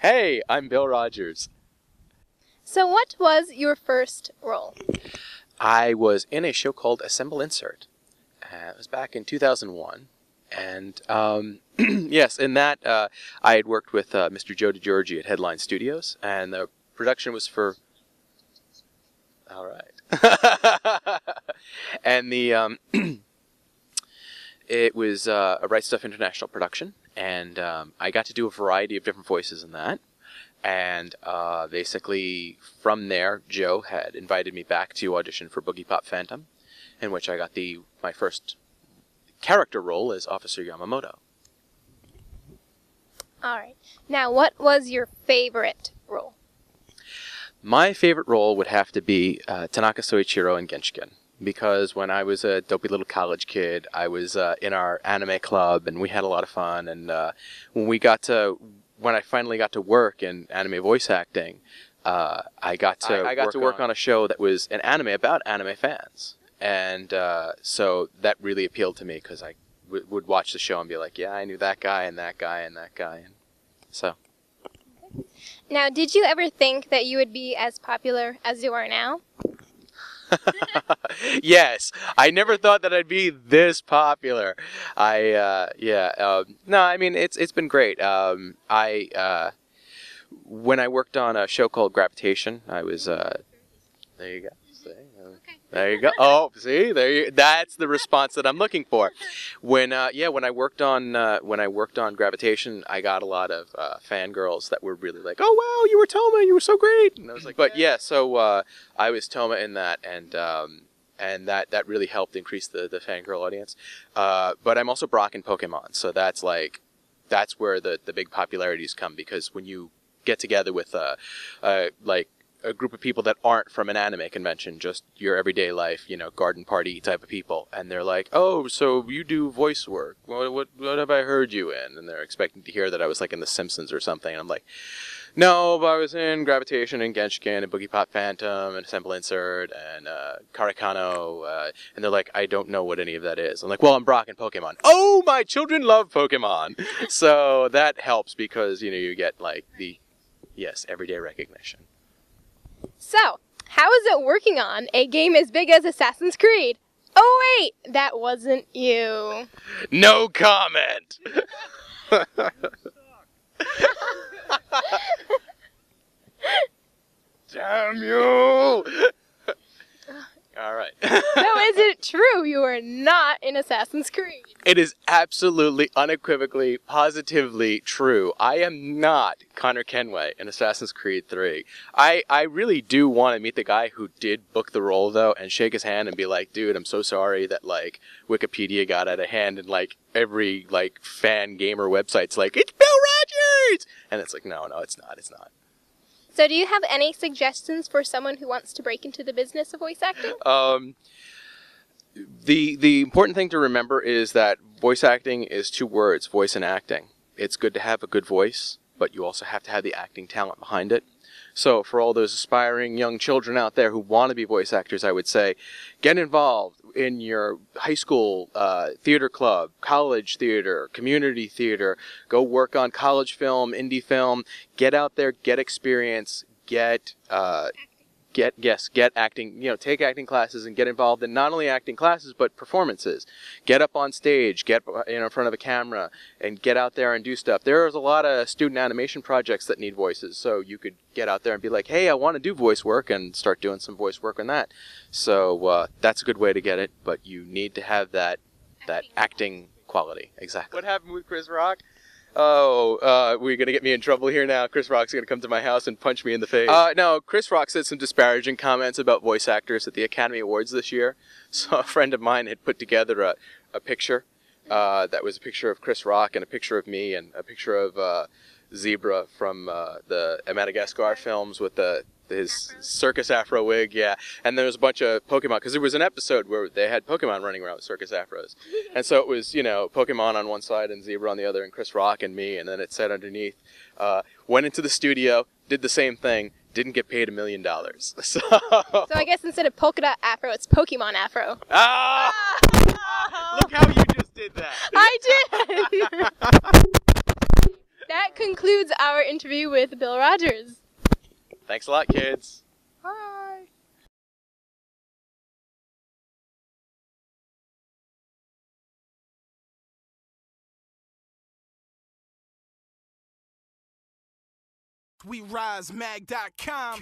Hey, I'm Bill Rogers. So what was your first role? I was in a show called Assemble Insert. It was back in 2001. And yes, in that I had worked with Mr. Joe DiGiorgi at Headline Studios, and the production was for... All right. And the it was a Right Stuff International production, and I got to do a variety of different voices in that. And basically, from there, Joe had invited me back to audition for Boogie Pop Phantom, in which I got my first character role as Officer Yamamoto. All right. Now, what was your favorite role? My favorite role would have to be Tanaka Soichiro in Genshiken, because when I was a dopey little college kid, I was in our anime club, and we had a lot of fun. And when I finally got to work in anime voice acting, I got to work on a show that was an anime about anime fans. And so that really appealed to me, because I would watch the show and be like, yeah, I knew that guy and that guy and that guy. And so. Now, did you ever think that you would be as popular as you are now? Yes, I never thought that I'd be this popular. No, I mean, it's been great. When I worked on a show called Gravitation, I was there you go. There you go. Oh, see, that's the response that I'm looking for. When I worked on Gravitation, I got a lot of fangirls that were really like, "Oh wow, you were Toma, you were so great." And I was like, "But yeah, so I was Toma in that, and that really helped increase the fangirl audience. But I'm also Brock in Pokemon, so that's where the big popularities come, because when you get together with a group of people that aren't from an anime convention, just your everyday life, garden party type of people, and they're like, "Oh, so you do voice work? What have I heard you in?" And they're expecting to hear that I was like in The Simpsons or something. And I'm like, "No, but I was in Gravitation and Genshiken and Boogie Pop Phantom and Assemble Insert and Karikano," and they're like, "I don't know what any of that is." I'm like, "Well, I'm Brock in Pokemon." "Oh, my children love Pokemon." So that helps, because you get like the everyday recognition. So, how is it working on a game as big as Assassin's Creed? Oh wait, that wasn't you. No comment! Damn you! All right. So is it true you are not in Assassin's Creed? It is absolutely, unequivocally, positively true. I am not Connor Kenway in Assassin's Creed 3. I really do want to meet the guy who did book the role, though, and shake his hand and be like, "Dude, I'm so sorry that, Wikipedia got out of hand, and, every, fan gamer website's like, 'It's Bill Rogers!' And it's like, no, it's not. So do you have any suggestions for someone who wants to break into the business of voice acting? The important thing to remember is that voice acting is two words, voice and acting. It's good to have a good voice, but you also have to have the acting talent behind it. So for all those aspiring young children out there who want to be voice actors, I would say, get involved in your high school theater club, college theater, community theater. Go work on college film, indie film. Get out there, get experience, get acting, take acting classes and get involved in not only acting classes, but performances. Get up on stage, get in front of a camera, and get out there and do stuff. There's a lot of student animation projects that need voices, so you could get out there and be like, "Hey, I want to do voice work," and start doing some voice work on that. So that's a good way to get it, but you need to have that acting quality. Exactly. What happened with Chris Rock? Oh, we're going to get me in trouble here now. Chris Rock's going to come to my house and punch me in the face. No, Chris Rock said some disparaging comments about voice actors at the Academy Awards this year. So a friend of mine had put together a picture that was a picture of Chris Rock and a picture of me and a picture of Zebra from the Madagascar films with his circus afro wig, yeah. And there was a bunch of Pokemon, because there was an episode where they had Pokemon running around with circus afros. And so it was, Pokemon on one side and Zebra on the other and Chris Rock and me. And then it said underneath, went into the studio, did the same thing, didn't get paid $1 million. So I guess instead of polka dot afro, it's Pokemon afro. Ah! Look how you just did that. I did. That concludes our interview with Bill Rogers. Thanks a lot, kids. Bye. WeRiseMag.com.